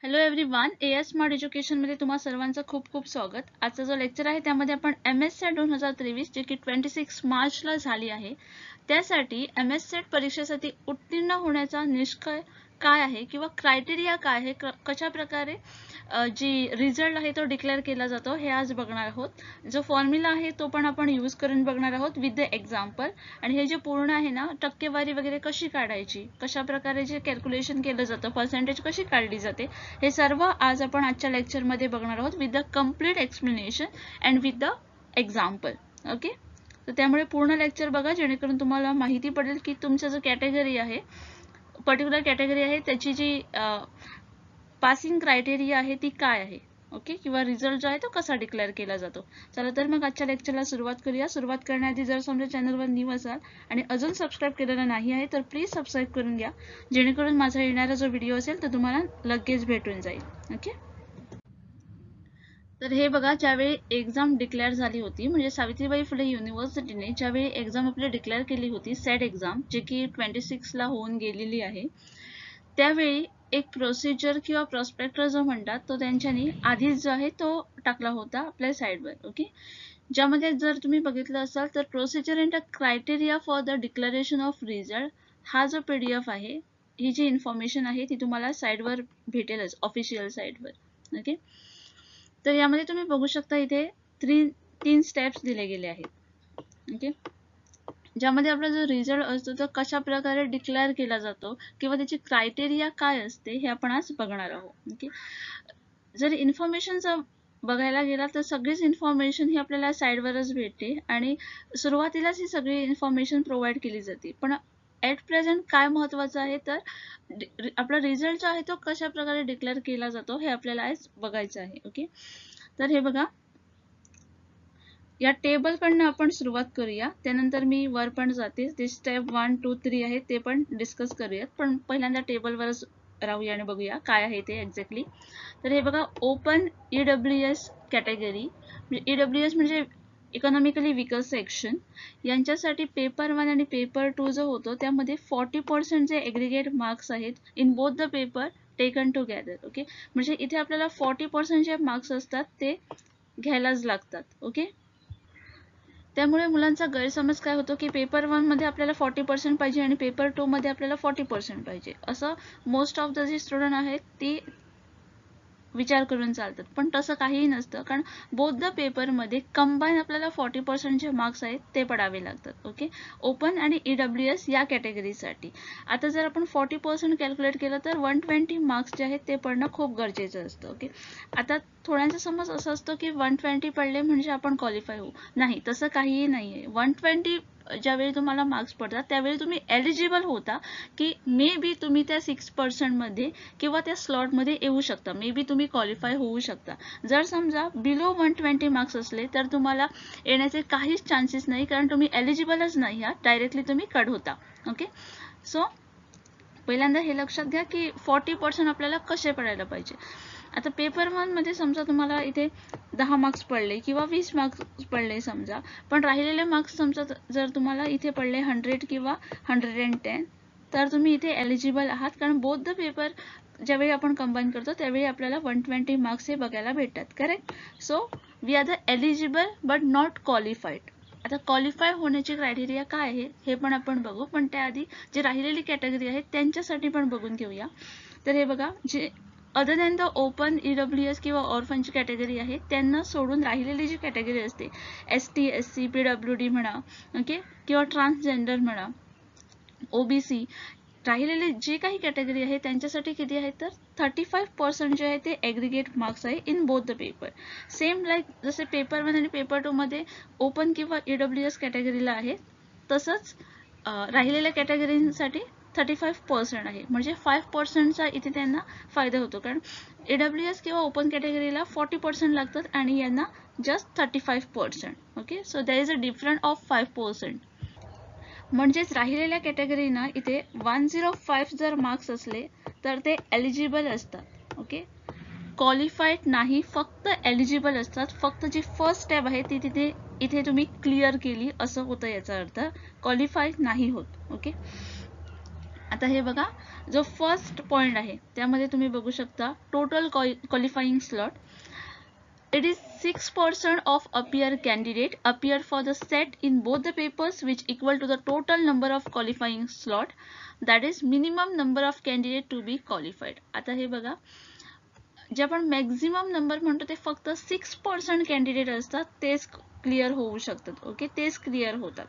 Hello everyone, as smart एज्युकेशनमध्ये तुम्हा सर्वांचं खूप खूप स्वागत. आजचा जो लेक्चर आहे त्यामध्ये आपण MS सेट 2023 जे की 26 मार्चला झाली आहे त्यासाठी MS सेट परीक्षेसाठी उत्तीर्ण होण्याचा निष्कर्ष काय आहे किंवा क्रायटेरिया काय आहे, कशा प्रकारे जी रिझल्ट आहे तो डिक्लेअर केला जातो हे आज बघणार आहोत. जो फॉर्म्युला आहे तो पण आपण यूज करून बघणार आहोत विथ द एक्झाम्पल. आणि हे जे पूर्ण आहे ना, टक्केवारी वगैरे कशी काढायची, कशा प्रकारे जे कॅल्क्युलेशन केलं जातं, पर्सेंटेज कशी काढली जाते, हे सर्व आज आपण आजच्या लेक्चरमध्ये बघणार आहोत with the complete explanation and with the example. Okay, तर त्यामुळे पूर्ण लेक्चर बघा जेणेकरून तुम्हाला माहिती पडेल की तुमचं जो कॅटेगरी आहे, पर्टिक्युलर कॅटेगरी आहे, त्याची जी पासिंग क्रायटेरिया आहे ती काय आहे. ओके, किंवा रिझल्ट जो आहे तो कसा डिक्लेअर केला जातो. चला तर मग आजच्या लेक्चरला सुरुवात करूया. सुरुवात करण्याआधी जर समजा चॅनलवर न्यू असाल आणि अजून सबस्क्राईब केलेलं नाही आहे तर प्लीज सबस्क्राईब करून घ्या, जेणेकरून माझा येणारा जो व्हिडिओ असेल तो तुम्हाला लगेच भेटून जाईल. ओके, तर हे बघा, ज्यावेळी एक्झाम डिक्लेअर झाली होती, म्हणजे सावित्रीबाई फुले युनिव्हर्सिटीने ज्यावेळी एक्झाम आपली डिक्लेअर केली होती, सेट एक्झाम जे की 26ला होऊन गेलेली आहे, त्यावेळी एक प्रोसिजर किंवा प्रॉस्पेक्टर जो म्हणतात तो त्यांच्यानी आधीच जो आहे तो टाकला होता आपल्या साईडवर. ओके, ज्यामध्ये जर तुम्ही बघितलं असाल तर procedure and criteria for the declaration of result हा जो PDF आहे, ही जी इन्फॉर्मेशन आहे ती तुम्हाला साईडवर भेटेलच, ऑफिशियल साईडवर. ओके, तर यामध्ये तुम्ही बघू शकता इथे तीन स्टेप्स दिले गेले आहेत. ओके, ज्यामध्ये आपला जो रिझल्ट असतो तो कशा प्रकारे डिक्लेअर केला जातो किंवा त्याची क्रायटेरिया काय असते हे आपण आज बघणार आहोत. ओके, जर इन्फॉर्मेशनचं बघायला गेला तर सगळीच इन्फॉर्मेशन ही आपल्याला साईडवरच भेटते आणि सुरुवातीलाच ही सगळी इन्फॉर्मेशन प्रोव्हाइड केली जाते. पण ॲट प्रेझेंट काय महत्त्वाचं आहे तर आपला रिझल्ट जो आहे तो कशा प्रकारे डिक्लेअर केला जातो हे आपल्याला आज बघायचं आहे. ओके, तर हे बघा, या टेबलकडनं आपण सुरुवात करूया, त्यानंतर मी वर पण जाते, ते स्टेप 1, 2, 3 आहे ते पण डिस्कस करूयात. पण पहिल्यांदा टेबलवरच राहूया आणि बघूया काय आहे ते एक्झॅक्टली. तर हे बघा, ओपन EWS कॅटेगरी, म्हणजे EWS म्हणजे इकॉनॉमिकली विकर सेक्शन, यांच्यासाठी पेपर 1 आणि पेपर 2 जो होतो त्यामध्ये 40% जे एग्रीगेट मार्क्स आहेत in both the paper taken together. Okay, म्हणजे इथे आपल्याला 40% जे मार्क्स असतात ते घ्यायलाच लागतात. ओके, त्यामुळे मुलांचा गैरसमज काय होतो की पेपर 1 मध्ये आपल्याला 40% पाहिजे आणि पेपर 2 मध्ये आपल्याला 40% पाहिजे, असं मोस्ट ऑफ द जे स्टुडंट आहेत ती विचार करून चालतात. पण तसं काहीही नसतं, कारण बोथ द पेपरमध्ये कंबाईन आपल्याला 40% जे मार्क्स आहेत ते पडावे लागतात. ओके, ओपन आणि EWS या कॅटेगरीसाठी. आता जर आपण 40% कॅल्क्युलेट केलं तर 120 मार्क्स जे आहेत ते पडणं खूप गरजेचं असतं. ओके, आता थोड्यांचा समज असं असतो की 120 पडले म्हणजे आपण क्वालिफाय होऊ. नाही, तसं काहीही नाही आहे. 120 ज्यावेळी तुम्हाला मार्क्स पडतात त्यावेळी तुम्ही एलिजिबल होता की मे बी तुम्ही त्या 6% मध्ये किंवा त्या स्लॉटमध्ये येऊ शकता, मे बी तुम्ही क्वालिफाय होऊ शकता. जर समजा बिलो 120 मार्क्स असले तर तुम्हाला येण्याचे काहीच चान्सेस नाही, कारण तुम्ही एलिजिबलच नाही आहात, डायरेक्टली तुम्ही कट होता. ओके, सो पहिल्यांदा हे लक्षात घ्या की 40% आपल्याला कसे पडायला पाहिजे. आता पेपर 1 मध्ये समजा तुम्हाला इथे 10 मार्क्स पडले किंवा 20 मार्क्स पडले समजा, पण राहिलेले मार्क्स समजा जर तुम्हाला इथे पडले 100 किंवा 110, तर तुम्ही इथे एलिजिबल आहात, कारण बोथ द पेपर ज्यावेळी आपण कंबाईन करतो त्यावेळी आपल्याला 120 मार्क्स हे बघायला भेटतात. Correct, so we are the eligible but not qualified. आता क्वालिफाय होण्याची क्रायटेरिया काय आहे हे पण आपण बघू, पण त्याआधी जे राहिलेली कॅटेगरी आहे त्यांच्यासाठी पण बघून घेऊया. तर हे बघा, जे other than the open EWS किंवा ऑर्फनची कॅटेगरी आहे त्यांना सोडून राहिलेली जी कॅटेगरी असते, ST, SC, PWD म्हणा, ओके, किंवा ट्रान्सजेंडर म्हणा, OBC, राहिलेले जे काही कॅटेगरी आहे त्यांच्यासाठी किती आहे तर 35% जे आहे ते ॲग्रिगेट मार्क्स आहे in both the paper. Same like जसे पेपर 1 आणि पेपर 2 मध्ये ओपन किंवा EWS कॅटेगरीला आहे, तसंच राहिलेल्या कॅटेगरीसाठी 35% आहे, म्हणजे 5%चा इथे त्यांना फायदा होतो, कारण EWS किंवा ओपन कॅटेगरीला 40% लागतात आणि यांना just 35%. Okay, so there is a difference of 5%. म्हणजेच राहिलेल्या कॅटेगरीना इथे 105 जर मार्क्स असले तर ते एलिजिबल असतात. ओके, क्वालिफाईड नाही, फक्त एलिजिबल असतात. फक्त जी फर्स्ट स्टेप आहे ती तिथे इथे तुम्ही क्लिअर केली असं होतं, याचा अर्थ क्वालिफाईड नाही होत. ओके, आता हे बघा, जो फर्स्ट पॉइंट आहे त्यामध्ये तुम्ही बघू शकता total qualifying slot. It is 6% of appear candidate appear for the set in both the papers which equal to the total number of qualifying slot, that is minimum number of candidate to be qualified. आता हे बघा, जे आपण maximum number म्हणतो ते फक्त 6% candidate असतात तेच क्लिअर होऊ शकतात. ओके, तेच क्लिअर होतात.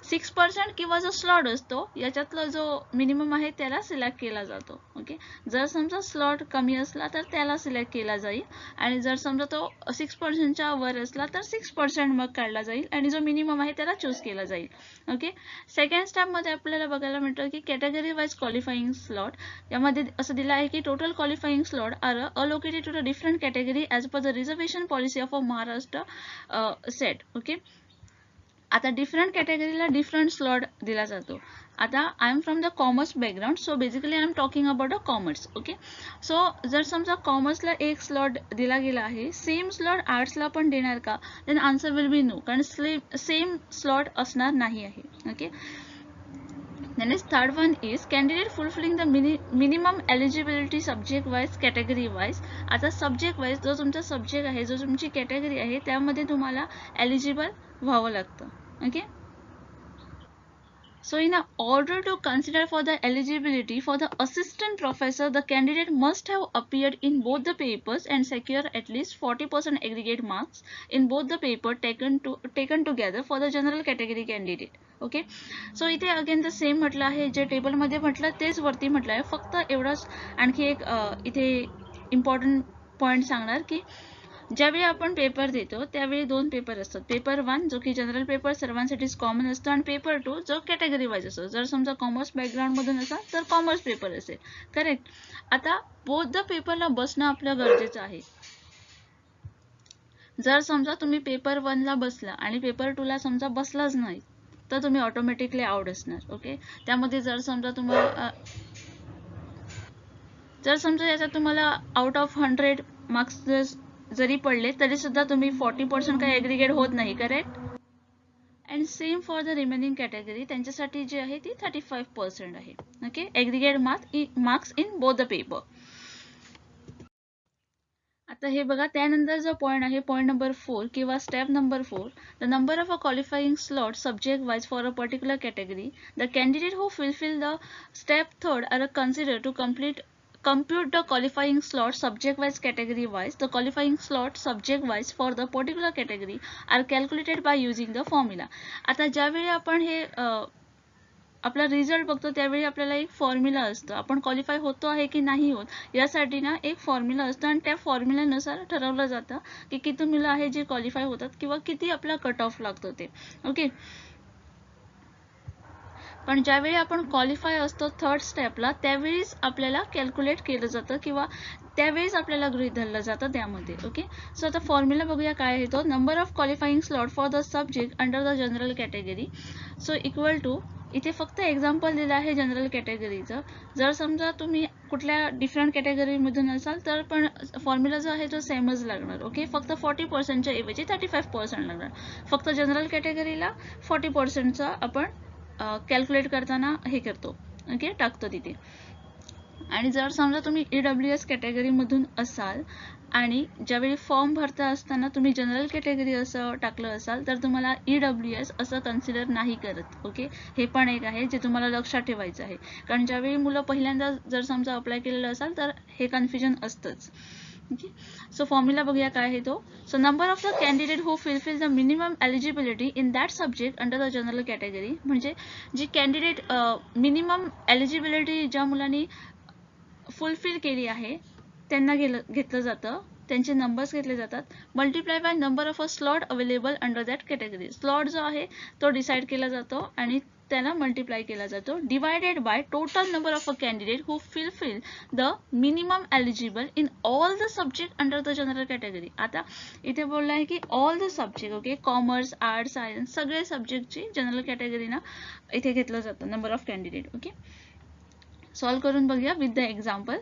6% किंवा जो स्लॉट असतो याच्यातला जो मिनिमम आहे त्याला सिलेक्ट केला जातो. ओके, जर समजा स्लॉट कमी असला तर त्याला सिलेक्ट केला जाईल आणि जर समजा तो 6%च्या वर असला तर 6% मग काढला जाईल आणि जो मिनिमम आहे त्याला चूज केला जाईल. ओके, सेकंड स्टेप मध्ये आपल्याला बघायला मिळतं की कॅटेगरी वाइज क्वालिफाइंग स्लॉट. यामध्ये असं दिलं आहे की total qualifying slot are allocated to the different category as per the reservation policy of a Maharashtra state. Okay, आता डिफरंट कॅटेगरीला डिफरंट स्लॉट दिला जातो. आता I am from the commerce background, so basically I am talking about a commerce. Okay, so जर समजा कॉमर्सला एक slot दिला गेला आहे, सेम स्लॉट आर्ट्सला पण देणार का? Then answer will be no, कारण सेम स्लॉट असणार नाही आहे. Okay, then is third one is candidate fulfilling the minimum eligibility subject wise category wise. आता subject wise जो तुमचा subject आहे, जो तुमची category आहे त्यामध्ये तुम्हाला eligible व्हावं लागतं. Okay, so in order to consider for the eligibility for the assistant professor, the candidate must have appeared in both the papers and secure at least 40% aggregate marks in both the paper taken together for the general category candidate. Okay, so इथे again the same म्हटलं आहे, जे टेबलमध्ये म्हटलं तेच वरती म्हटलं आहे. फक्त एवढंच आणखी एक इथे इम्पॉर्टंट पॉईंट सांगणार की ज्यावेळी आपण पेपर देतो त्यावेळी दोन पेपर असतात. पेपर 1 जो की जनरल पेपर सर्वांसाठीच कॉमन असतो आणि पेपर 2 जो कॅटेगरी वाईज असतो. जर समजा कॉमर्स बॅकग्राऊंड मधून असाल तर कॉमर्स पेपर असेल. करेक्ट. आता बोथ द पेपरला बसणं आपलं गरजेचं आहे. जर समजा तुम्ही पेपर 1 ला बसला आणि पेपर 2 ला समजा बसलाच नाही तर तुम्ही ऑटोमॅटिकली आउट असणार. ओके, त्यामध्ये जर समजा याच्यात तुम्हाला आउट ऑफ 100 मार्क्स जरी पडले तरी सुद्धा तुम्ही 40% काही ॲग्रिगेट होत नाही. Correct. And same for the remaining category, त्यांच्यासाठी जी आहे ती 35% आहे. Okay, aggregate marks in both the paper. आता हे बघा, त्यानंतर जो पॉइंट आहे पॉइंट नंबर 4 किंवा step number 4, the number of a qualifying slot subject wise for a particular category. The candidate who fulfill the step 3rd are considered to compute the qualifying slot subject wise category wise. The qualifying slot subject wise for the particular category are calculated by using the formula. आता ज्यावेळी आपण हे आपला result बघतो त्यावेळी आपल्याला एक formula असतं. आपण क्वालिफाय होतो आहे की नाही होत यासाठी ना एक फॉर्म्युला असतं आणि त्या फॉर्म्युल्यानुसार ठरवलं जातं की किती मुलं आहे जे क्वालिफाय होतात किंवा किती आपला कट ऑफ लागतो ते. ओके, पण ज्यावेळी आपण क्वालिफाय असतो 3rd स्टेपला त्यावेळीच आपल्याला कॅल्क्युलेट केलं जातं किंवा त्यावेळीच आपल्याला गृहीत धरलं जातं त्यामध्ये. ओके, सो आता फॉर्म्युला बघूया काय आहे तो. Number of qualifying slot for the subject under the general category, so equal to, इथे फक्त एक्झाम्पल दिलं आहे जनरल कॅटेगरीचं. जर समजा तुम्ही कुठल्या डिफरंट कॅटेगरीमधून असाल तर पण फॉर्म्युला जो आहे तो सेमच लागणार. ओके, फक्त 40%च्या ऐवजी 35% लागणार. फक्त जनरल कॅटेगरीला 40%चा आपण कॅल्क्युलेट करताना हे करतो. ओके, टाकतो तिथे. आणि जर समजा तुम्ही EWS कॅटेगरीमधून असाल आणि ज्यावेळी फॉर्म भरता असताना तुम्ही जनरल कॅटेगरी असं टाकलं असाल तर तुम्हाला EWS असं कन्सिडर नाही करत. ओके, हे पण एक आहे जे तुम्हाला लक्षात ठेवायचं आहे, कारण ज्यावेळी मुलं पहिल्यांदा जर समजा अप्लाय केलेलं असाल तर हे कन्फ्युजन असतंच. ओके, सो फॉर्म्युला बघूया काय आहे तो. So number of the candidate who fulfill the minimum eligibility in that subject under the general category, म्हणजे जी कॅन्डिडेट मिनिमम एलिजिबिलिटी ज्या मुलांनी फुलफिल केली आहे त्यांना घेतलं जातं, त्यांचे नंबर्स घेतले जातात. Multiply by number of a slot available under that category. Slot जो आहे तो डिसाईड केला जातो आणि त्याला मल्टिप्लाय केला जातो. Divided by total number of a candidate who fulfill the minimum eligible in all the subject under the general category. आता इथे बोललं आहे की all the subject. Okay, commerce, arts, science सगळे सब्जेक्टची जनरल कॅटेगरीना इथे घेतलं जातं number of candidate. Okay, solve करून बघूया विथ द एक्झाम्पल.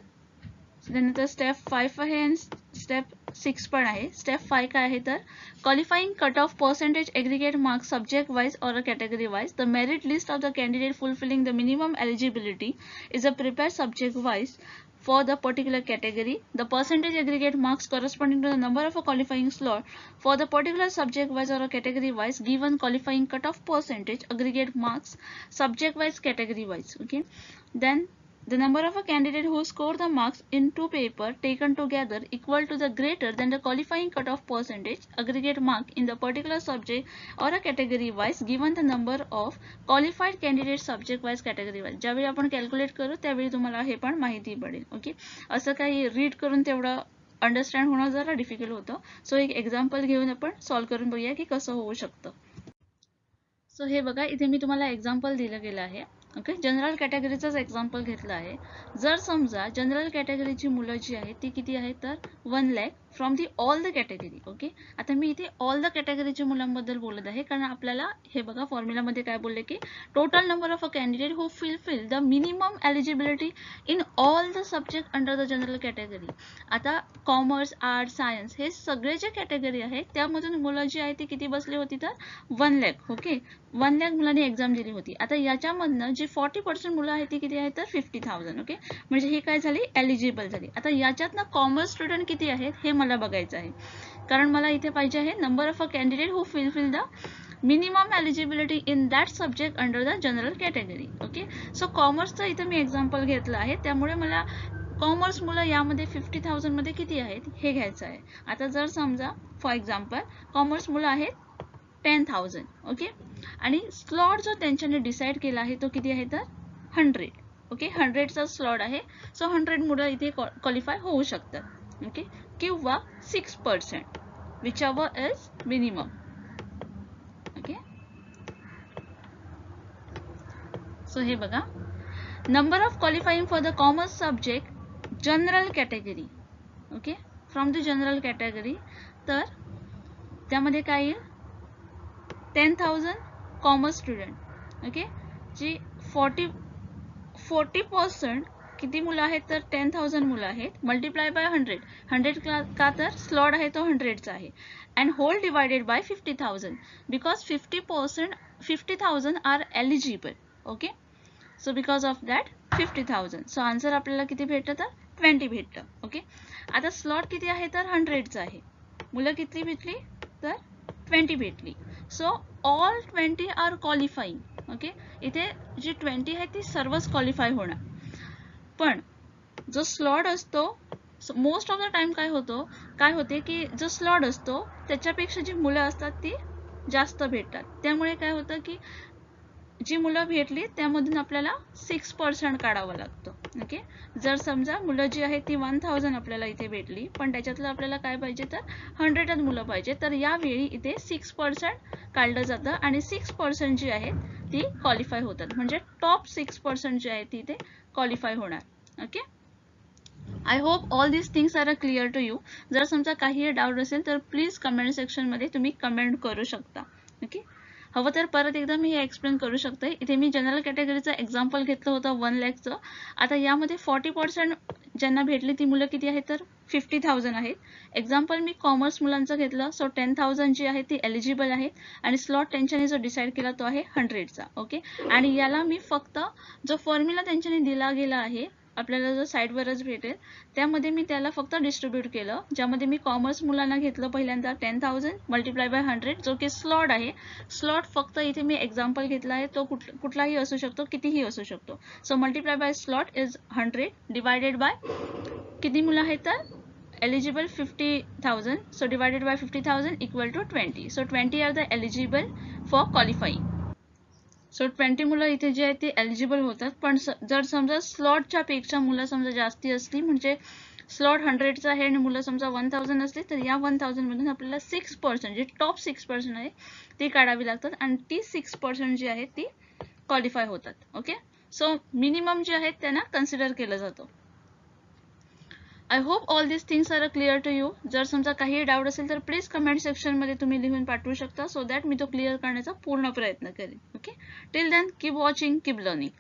त्यानंतर स्टेप 5 आहे आणि स्टेप 6 पण आहे. स्टेप 5 काय आहे तर qualifying cut off percentage aggregate marks subject wise और category wise. The merit list of the candidate fulfilling the minimum eligibility is prepared subject wise for the particular category. The percentage aggregate marks corresponding to the number of a qualifying slot for the particular subject wise or a category wise given qualifying cutoff percentage aggregate marks subject wise category wise. Okay, then the number of a candidate who score the marks in two paper taken together equal to the greater than the qualifying cutoff percentage aggregate mark in the particular subject or a category wise given the number of qualified candidate subject wise category wise. ज्यावेळी आपण calculate करू त्यावेळी तुम्हाला हे पण माहिती पडेल. Okay, असं काही रीड करून तेवढं अंडरस्टँड होणं जरा डिफिकल्ट होतं. सो एक एक्झाम्पल घेऊन आपण सॉल्व्ह करून बघूया की कसं होऊ शकतं. सो हे बघा, इथे मी तुम्हाला एक्झाम्पल दिलं गेलं आहे. ओके, जनरल कॅटेगरीचाच एक्झाम्पल घेतलं आहे. जर समजा जनरल कॅटेगरीची मुलं जी आहेत ती किती आहेत तर 1 lakh from the all the category. Okay, आता मी इथे ऑल द कॅटेगरीच्या मुलांबद्दल बोलत आहे कारण आपल्याला हे बघा फॉर्म्युलामध्ये काय बोलले की total number of a candidate who fulfil the minimum eligibility in all the subject under the general category. आता कॉमर्स, आर्ट, सायन्स हे सगळे जे कॅटेगरी आहेत त्यामधून मुलं जी आहेत ती किती बसली होती तर 1 लाख. ओके, 1 लाख मुलांनी एक्झाम दिली होती. आता याच्यामधनं जी 40% मुलं आहेत ती किती आहेत तर 50,000. ओके, म्हणजे ही काय झाली एलिजिबल झाली. आता याच्यातनं कॉमर्स स्टुडंट किती आहेत हे मला बघायचं आहे कारण मला इथे पाहिजे आहे number of a candidate who fulfil the minimum eligibility in that subject under the general category. Okay, so कॉमर्सचं इथं मी एक्झाम्पल घेतलं आहे त्यामुळे मला कॉमर्स मुलं यामध्ये 50,000 मध्ये किती आहेत हे घ्यायचं आहे. आता जर समजा फॉर एक्झाम्पल कॉमर्स मुलं आहेत 10,000. ओके, आणि स्लॉट जो त्यांच्याने डिसाईड केला आहे तो किती आहे तर 100. ओके, 100चा स्लॉट आहे. सो 100 मुलं इथे क्वालिफाय होऊ शकतात. ओके, किंवा 6% which ever is minimum. Okay, so हे बघा, number of qualifying for the commerce subject general category. Okay, from the general category तर त्यामध्ये काय येईल 10,000 कॉमर्स स्टुडंट. ओके, जी 40% किती मुलं आहेत तर 10,000 मुलं आहेत मल्टिप्लाय बाय 100 का तर स्लॉट आहे तो 100चा आहे and whole divided by 50,000 because 50,000 are eligible. Okay, so because of that 50,000. So answer आपल्याला किती भेटतं तर 20 भेटतं. ओके, आता स्लॉट किती आहे तर 100चा आहे. मुलं किती भेटली तर 20 भेटली. So all 20 are qualifying. Okay, इथे जी 20 आहे ती सर्वच क्वालिफाय होणार. पण जो स्लॉट असतो मोस्ट ऑफ द टाइम काय होते की जो स्लॉट असतो त्याच्यापेक्षा जी मुलं असतात ती जास्त भेटतात. त्यामुळे काय होतं की जी मुलं भेटली त्यामधून आपल्याला 6% काढावं लागतं. ओके, जर समजा मुलं जी आहेत ती 1000 आपल्याला इथे भेटली पण त्याच्यातलं आपल्याला काय पाहिजे तर 100च मुलं पाहिजे तर यावेळी इथे 6% काढलं जातं आणि 6% जी आहेत ती क्वालिफाय होतात. म्हणजे टॉप 6% जी आहेत ती इथे क्वालिफाय होणार. Okay, I hope all this things are clear to you. जर समजा काही डाऊट असेल तर प्लीज कमेंट सेक्शन मध्ये तुम्ही कमेंट करू शकता. ओके, हवं तर परत एकदा मी हे एक्सप्लेन करू शकते. इथे मी जनरल कॅटेगरीचं एक्झाम्पल घेतलं होतं 1 लाखचं. आता यामध्ये 40% ज्यांना भेटली ती मुलं किती आहेत तर 50,000 आहेत. एक्झाम्पल मी कॉमर्स मुलांचं घेतलं. सो 10,000 जी आहे ती एलिजिबल आहे आणि स्लॉट त्यांच्याने जो डिसाईड केला तो आहे 100चा. ओके, आणि याला मी फक्त जो फॉर्म्युला त्यांच्याने दिला गेला आहे आपल्याला जो साईडवरच भेटेल त्यामध्ये मी त्याला फक्त डिस्ट्रीब्यूट केलं. ज्यामध्ये मी कॉमर्स मुलांना घेतलं पहिल्यांदा 10,000 मल्टिप्लाय बाय 100 जो की स्लॉट आहे. स्लॉट फक्त इथे मी एक्झाम्पल घेतला आहे तो कुठलाही असू शकतो कितीही असू शकतो. So multiply by slot is 100 divided by किती मुलं आहेत तर eligible 50,000. So divided by 50,000 equal to 20. So 20 are the eligible for qualifying. So 20 मुलं इथे जे आहेत ते एलिजिबल होतात. पण जर समजा स्लॉटच्या पेक्षा मुलं समजा जास्ती असली म्हणजे स्लॉट 100चा आहे आणि मुलं समजा 1000 असली तर या 1000 मधून आपल्याला 6% जे टॉप 6% आहे ती काढावी लागतात आणि ती 6% जी आहेत ती क्वालिफाय होतात. ओके, सो मिनिमम जे आहेत त्यांना कन्सिडर केलं जातं. I hope all this things are clear to you. जर समजा काही डाऊट असेल तर प्लीज कमेंट सेक्शन मध्ये तुम्ही लिहून पाठवू शकता सो दॅट मी तो क्लिअर करण्याचा पूर्ण प्रयत्न करेन. Okay, till then keep watching, keep learning.